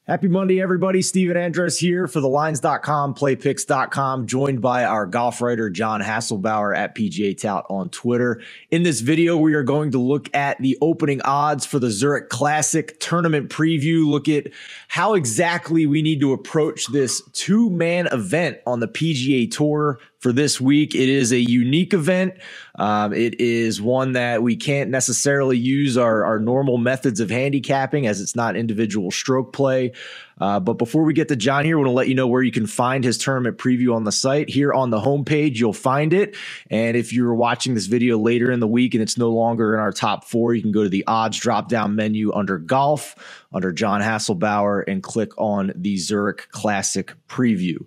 Happy Monday, everybody. Steven Andress here for thelines.com, playpicks.com, joined by our golf writer, John Haslbauer at PGA Tout on Twitter. In this video, we are going to look at the opening odds for the Zurich Classic tournament preview, look at how exactly we need to approach this two-man event on the PGA Tour for this week. It is a unique event. It is one that we can't necessarily use our normal methods of handicapping, as it's not individual stroke play. But before we get to John here, I want to let you know where you can find his tournament preview on the site. Here on the homepage, you'll find it. And if you're watching this video later in the week and it's no longer in our top four, you can go to the odds drop-down menu under golf, under John Haslbauer, and click on the Zurich Classic preview.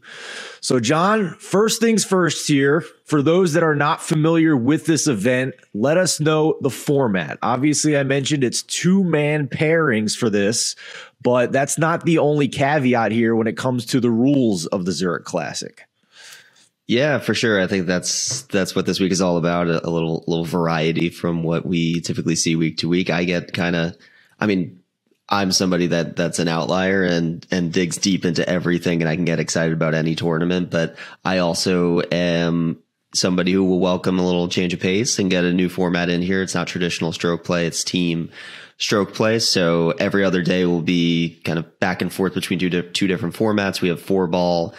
So, John, first things first here. For those that are not familiar with this event, let us know the format. Obviously, I mentioned it's two-man pairings for this, but that's not the only caveat here when it comes to the rules of the Zurich Classic. Yeah, for sure. I think that's what this week is all about. A little variety from what we typically see week to week. I'm somebody that's an outlier and digs deep into everything, and I can get excited about any tournament, but I also am somebody who will welcome a little change of pace and get a new format in here. It's not traditional stroke play. It's team stroke play. So every other day will be kind of back and forth between two different formats. We have 4-ball,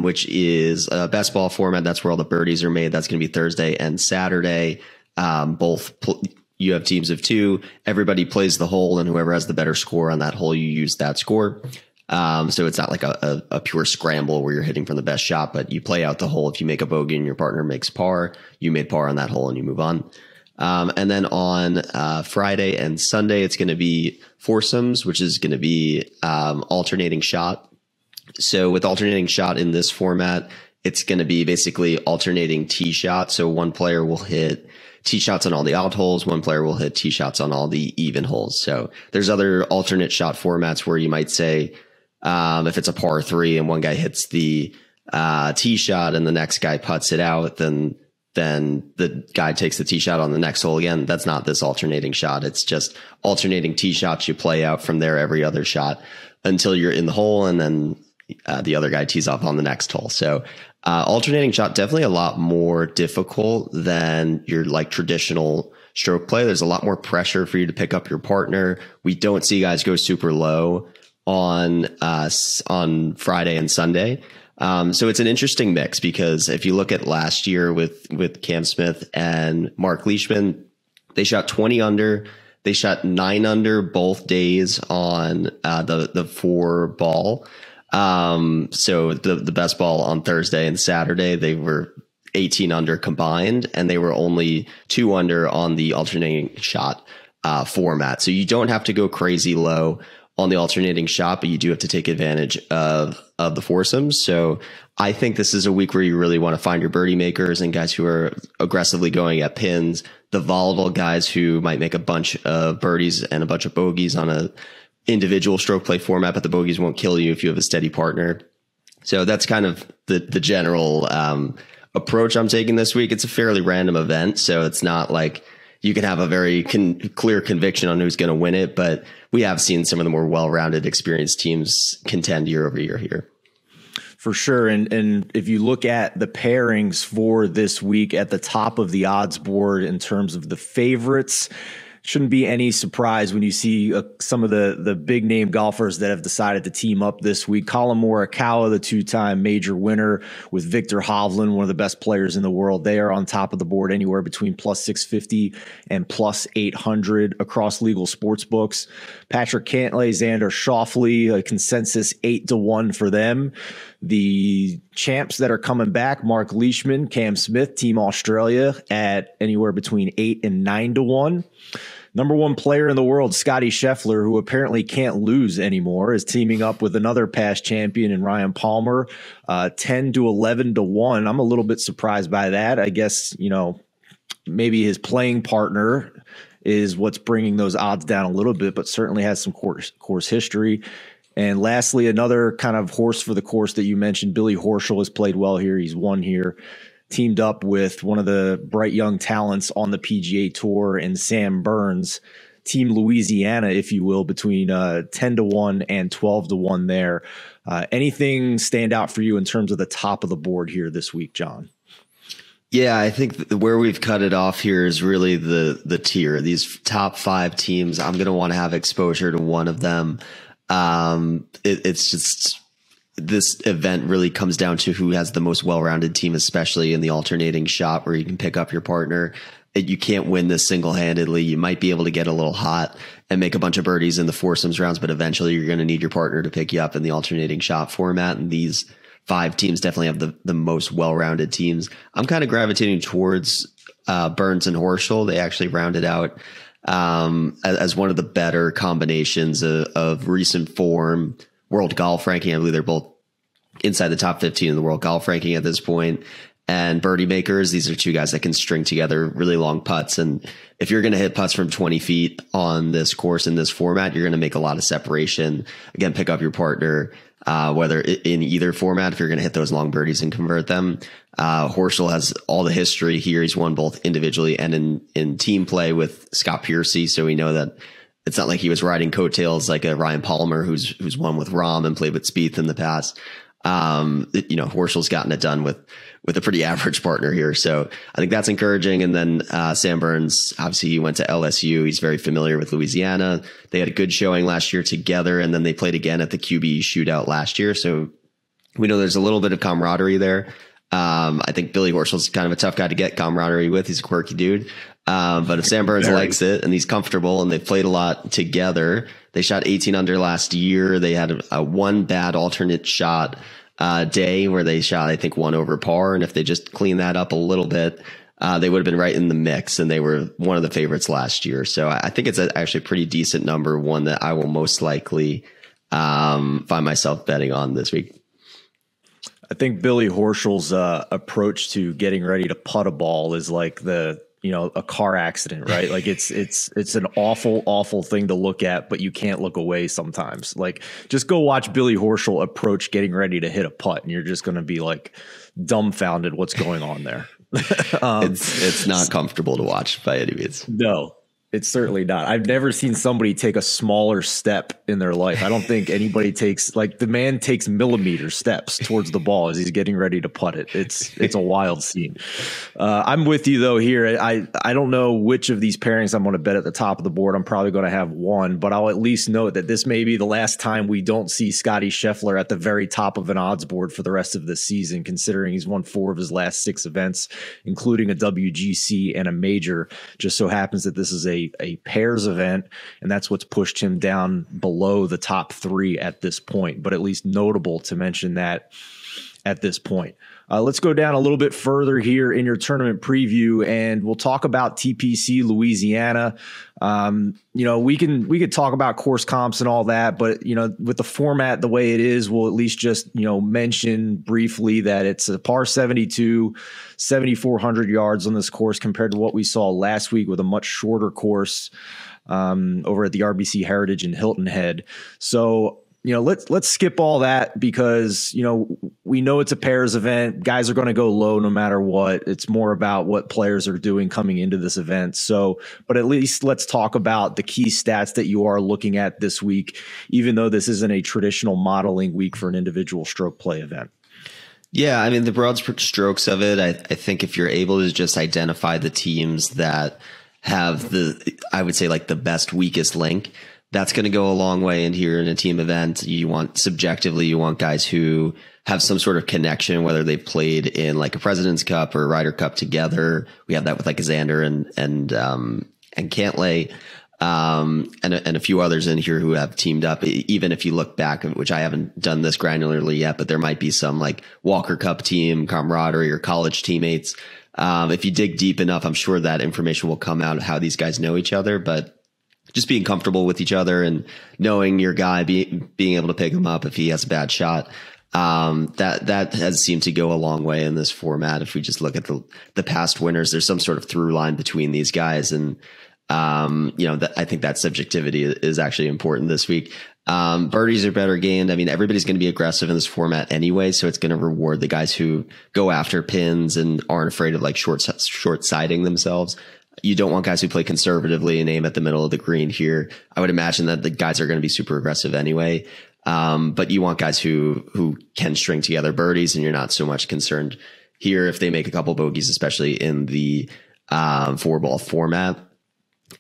which is a best ball format. That's where all the birdies are made. That's going to be Thursday and Saturday. You have teams of 2. Everybody plays the hole, and whoever has the better score on that hole, you use that score. So it's not like a pure scramble where you're hitting from the best shot, but you play out the hole. If you make a bogey and your partner makes par, you made par on that hole and you move on. And then on Friday and Sunday, it's going to be foursomes, which is going to be alternating shot. So with alternating shot in this format, it's going to be basically alternating tee shot. So one player will hit tee shots on all the out holes. One player will hit tee shots on all the even holes. So there's other alternate shot formats where you might say, if it's a par 3 and one guy hits the tee shot and the next guy putts it out, then the guy takes the tee shot on the next hole again. That's not this alternating shot. It's just alternating tee shots. You play out from there every other shot until you're in the hole, and then the other guy tees off on the next hole. So alternating shot, definitely a lot more difficult than your like traditional stroke play. There's a lot more pressure for you to pick up your partner. We don't see guys go super low on Friday and Sunday. So it's an interesting mix, because if you look at last year with Cam Smith and Mark Leishman, they shot 20 under. They shot 9 under both days on the 4-ball. So the best ball on Thursday and Saturday, they were 18 under combined, and they were only 2 under on the alternating shot format. So you don't have to go crazy low on the alternating shot, but you do have to take advantage of the foursomes. So I think this is a week where you really want to find your birdie makers and guys who are aggressively going at pins, the volatile guys who might make a bunch of birdies and a bunch of bogeys on a individual stroke play format, but the bogeys won't kill you if you have a steady partner. So that's kind of the general approach I'm taking this week. It's a fairly random event, so it's not like you can have a very clear conviction on who's going to win it, but we have seen some of the more well-rounded, experienced teams contend year over year here. For sure. And if you look at the pairings for this week at the top of the odds board in terms of the favorites, shouldn't be any surprise when you see some of the big name golfers that have decided to team up this week. Colin Morikawa, the 2-time major winner, with Viktor Hovland, one of the best players in the world. They are on top of the board anywhere between plus 650 and plus 800 across legal sports books. Patrick Cantlay, Xander Schauffele, a consensus 8-1 for them. The champs that are coming back, Mark Leishman, Cam Smith, Team Australia, at anywhere between 8 and 9-1. Number 1 player in the world, Scotty Scheffler, who apparently can't lose anymore, is teaming up with another past champion in Ryan Palmer, 10 to 11-1. I'm a little bit surprised by that. I guess, maybe his playing partner is what's bringing those odds down a little bit, but certainly has some course history. And lastly, another kind of horse for the course that you mentioned, Billy Horschel has played well here. He's won here, teamed up with one of the bright young talents on the PGA Tour and Sam Burns Team Louisiana, if you will, between 10-1 and 12-1 there. Anything stand out for you in terms of the top of the board here this week, John? Yeah, I think where we've cut it off here is really the tier. These top 5 teams, I'm going to want to have exposure to one of them. It's just, this event really comes down to who has the most well-rounded team, especially in the alternating shot where you can pick up your partner. You can't win this single-handedly. You might be able to get a little hot and make a bunch of birdies in the foursomes rounds, but eventually you're going to need your partner to pick you up in the alternating shot format. And these 5 teams definitely have the most well-rounded teams. I'm kind of gravitating towards Burns and Horschel. They actually rounded out as one of the better combinations of recent form, world golf ranking. I believe they're both inside the top 15 in the world golf ranking at this point. And birdie makers, these are 2 guys that can string together really long putts. And if you're going to hit putts from 20 feet on this course in this format, you're going to make a lot of separation. Again, pick up your partner, whether in either format, if you're going to hit those long birdies and convert them. Horschel has all the history here. He's won both individually and in team play with Scott Piercy. So we know that it's not like he was riding coattails like a Ryan Palmer who's won with Rahm and played with Spieth in the past. Horschel's gotten it done with a pretty average partner here. So I think that's encouraging. And then Sam Burns, obviously he went to LSU. He's very familiar with Louisiana. They had a good showing last year together, and then they played again at the QB shootout last year. So we know there's a little bit of camaraderie there. I think Billy Horschel's kind of a tough guy to get camaraderie with. He's a quirky dude. But if Sam Burns likes it and he's comfortable and they've played a lot together, they shot 18 under last year. They had a one bad alternate shot day where they shot, I think, 1 over par. And if they just clean that up a little bit, they would have been right in the mix. And they were one of the favorites last year. So I think it's actually a pretty decent number, one that I will most likely find myself betting on this week. I think Billy Horschel's approach to getting ready to putt a ball is like a car accident, right? Like it's an awful thing to look at, but you can't look away sometimes. Like, just go watch Billy Horschel approach getting ready to hit a putt, and you're just going to be like dumbfounded what's going on there. It's not comfortable to watch by any means. No, it's certainly not. I've never seen somebody take a smaller step in their life. I don't think anybody takes, like, the man takes millimeter steps towards the ball as he's getting ready to putt it. It's a wild scene. I'm with you though here. I don't know which of these pairings I'm going to bet at the top of the board. I'm probably going to have one, but I'll at least note that this may be the last time we don't see Scotty Scheffler at the very top of an odds board for the rest of the season, considering he's won 4 of his last 6 events, including a WGC and a major. Just so happens that this is a pairs event, and that's what's pushed him down below the top 3 at this point, but at least notable to mention that at this point. Let's go down a little bit further here in your tournament preview, and we'll talk about TPC Louisiana. We could talk about course comps and all that, but with the format the way it is, we'll at least just mention briefly that it's a par 72, 7,400 yards on this course compared to what we saw last week with a much shorter course over at the RBC Heritage in Hilton Head. So let's skip all that because, we know it's a pairs event. Guys are going to go low no matter what. It's more about what players are doing coming into this event. So, but at least let's talk about the key stats that you are looking at this week, even though this isn't a traditional modeling week for an individual stroke play event. Yeah, I mean, the broad strokes of it, I think if you're able to just identify the teams that have I would say like the best weakest link, that's going to go a long way in here in a team event. You want guys who have some sort of connection, whether they've played in like a President's Cup or a Ryder Cup together. We have that with like Xander and Cantlay, and a few others in here who have teamed up. Even if you look back, which I haven't done this granularly yet, but there might be some like Walker Cup team camaraderie or college teammates. If you dig deep enough, I'm sure that information will come out of how these guys know each other, but just being comfortable with each other and knowing your guy, being able to pick him up if he has a bad shot. That has seemed to go a long way in this format. If we just look at the past winners, there's some sort of through line between these guys. And, I think that subjectivity is actually important this week. Birdies are better gained. I mean, everybody's going to be aggressive in this format anyway, so it's going to reward the guys who go after pins and aren't afraid of like short siding themselves. You don't want guys who play conservatively and aim at the middle of the green here. I would imagine that the guys are going to be super aggressive anyway. But you want guys who can string together birdies, and you're not so much concerned here if they make a couple bogeys, especially in the 4-ball format.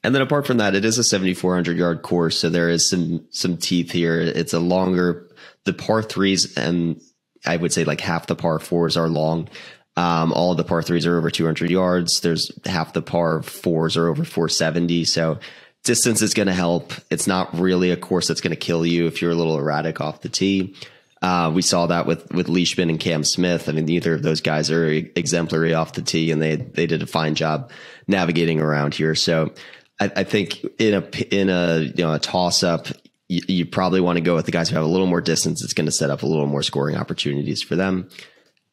And then apart from that, it is a 7,400 yard course. So there is some teeth here. It's a longer, the par threes, and I would say like half the par fours are long. All of the par threes are over 200 yards. There's half the par fours are over 470. So distance is going to help. It's not really a course that's going to kill you if you're a little erratic off the tee. We saw that with Leishman and Cam Smith. I mean, neither of those guys are exemplary off the tee, and they did a fine job navigating around here. So I think in a toss up, you probably want to go with the guys who have a little more distance. It's going to set up a little more scoring opportunities for them.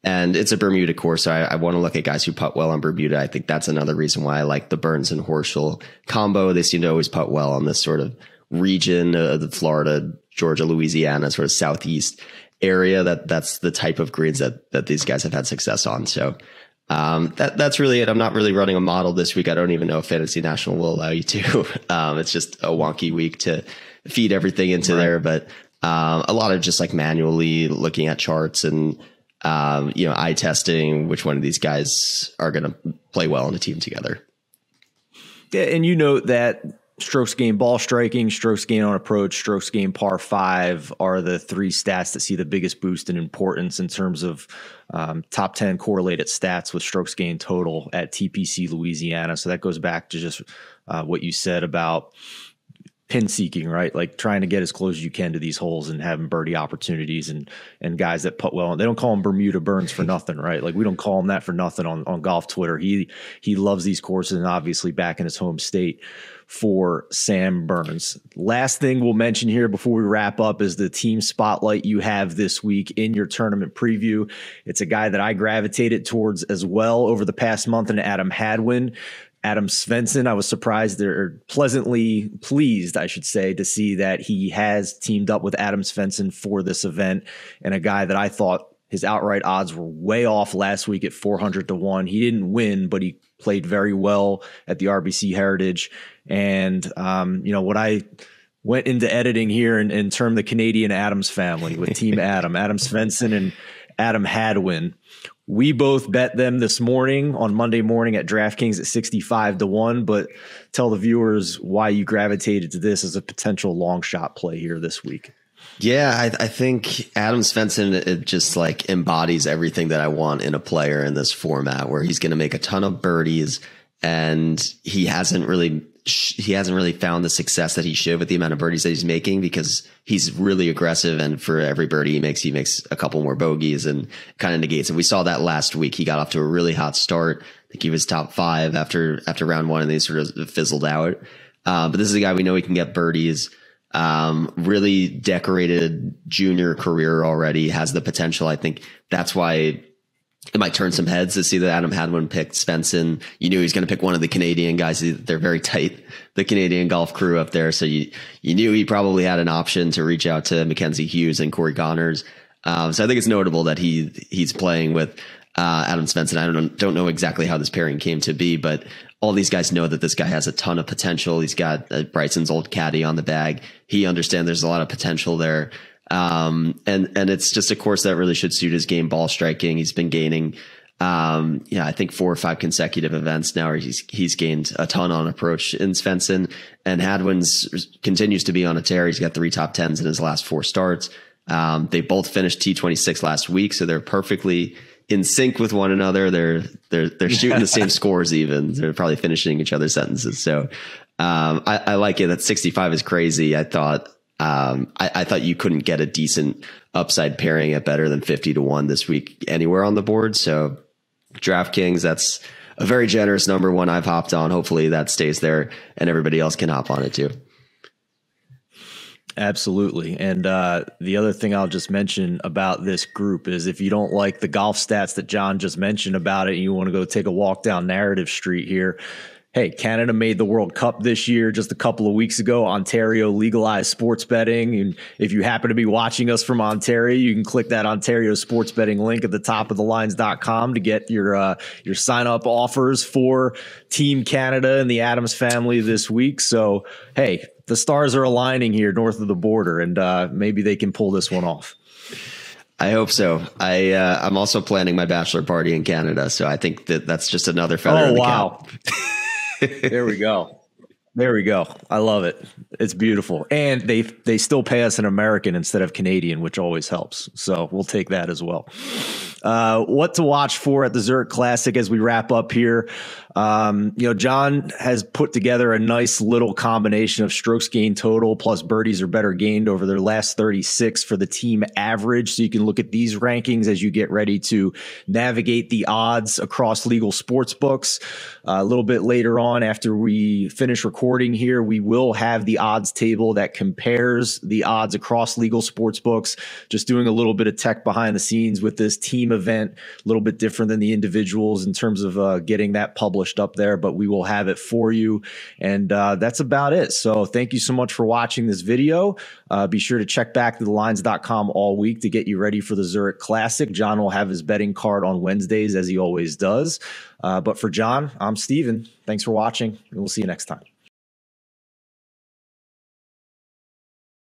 And it's a Bermuda course, so I want to look at guys who putt well on Bermuda. I think that's another reason why I like the Burns and Horschel combo. They seem to always putt well on this sort of region, the Florida, Georgia, Louisiana, sort of southeast area. That's the type of greens that these guys have had success on. So that's really it. I'm not really running a model this week. I don't even know if Fantasy National will allow you to. It's just a wonky week to feed everything into there, but a lot of just like manually looking at charts and eye testing which one of these guys are going to play well in a team together. Yeah, and you note that strokes gained ball striking, strokes gained on approach, strokes gained par 5 are the 3 stats that see the biggest boost in importance in terms of top 10 correlated stats with strokes gained total at TPC Louisiana. So that goes back to just what you said about pin seeking, right? Like trying to get as close as you can to these holes and having birdie opportunities and guys that putt well. They don't call him Bermuda Burns for nothing, right? Like we don't call him that for nothing on golf Twitter. He loves these courses, and obviously back in his home state for Sam Burns. Last thing we'll mention here before we wrap up is the team spotlight you have this week in your tournament preview. It's a guy that I gravitated towards as well over the past month, and Adam Hadwin. Adam Svensson, I was surprised or pleasantly pleased, I should say, to see that he has teamed up with Adam Svensson for this event, and a guy that I thought his outright odds were way off last week at 400-1. He didn't win, but he played very well at the RBC Heritage. And, what I went into editing here and termed the Canadian Adams family with Team Adam Svensson and Adam Hadwin. We both bet them this morning on Monday morning at DraftKings at 65-1, but tell the viewers why you gravitated to this as a potential long shot play here this week. Yeah, I think Adam Svensson, it just like embodies everything that I want in a player in this format, where he's going to make a ton of birdies, and he hasn't really found the success that he should with the amount of birdies that he's making, because he's really aggressive, and for every birdie he makes a couple more bogeys and kind of negates it. We saw that last week. He got off to a really hot start. I think he was top 5 after round 1, and they sort of fizzled out. But this is a guy we know he can get birdies. Really decorated junior career already, has the potential. I think that's why it might turn some heads to see that Adam Hadwin picked Svensson. You knew he was going to pick one of the Canadian guys. They're very tight, the Canadian golf crew up there. So you knew he probably had an option to reach out to Mackenzie Hughes and Corey Connors. So I think it's notable that he's playing with Adam Svensson. I don't know exactly how this pairing came to be, but all these guys know that this guy has a ton of potential. He's got Bryson's old caddy on the bag. He understands there's a lot of potential there. And it's just a course that really should suit his game, ball striking. He's been gaining, I think 4 or 5 consecutive events now where he's gained a ton on approach in Svensson, and Hadwin's continues to be on a tear. He's got 3 top 10s in his last 4 starts. They both finished T26 last week, so they're perfectly in sync with one another. They're shooting the same scores even. They're probably finishing each other's sentences. So, I like it. That 65 is crazy. I thought you couldn't get a decent upside pairing at better than 50-1 this week anywhere on the board. So DraftKings, that's a very generous number, one I've hopped on. Hopefully that stays there and everybody else can hop on it too. Absolutely. And the other thing I'll just mention about this group is, if you don't like the golf stats that John just mentioned about it, and you want to go take a walk down narrative street here, Hey, Canada made the World Cup this year just a couple of weeks ago. Ontario legalized sports betting. And if you happen to be watching us from Ontario, you can click that Ontario sports betting link at the top of thelines.com to get your sign up offers for Team Canada and the Adams family this week. So, hey, the stars are aligning here north of the border, and maybe they can pull this one off. I hope so. I'm also planning my bachelor party in Canada, so I think that's just another feather in the cap. There we go. There we go. I love it. It's beautiful. And they still pay us in American instead of Canadian, which always helps. So we'll take that as well. What to watch for at the Zurich Classic as we wrap up here. John has put together a nice little combination of strokes gained total plus birdies or better gained over their last 36 for the team average. So you can look at these rankings as you get ready to navigate the odds across legal sports books. A little bit later on, after we finish recording here, we will have the odds table that compares the odds across legal sports books. Just doing a little bit of tech behind the scenes with this team event, a little bit different than the individuals in terms of getting that published up there, but we will have it for you. And that's about it. So thank you so much for watching this video. Be sure to check back to thelines.com all week to get you ready for the Zurich Classic. John will have his betting card on Wednesdays as he always does. But for John, I'm Steven. Thanks for watching, and we'll see you next time.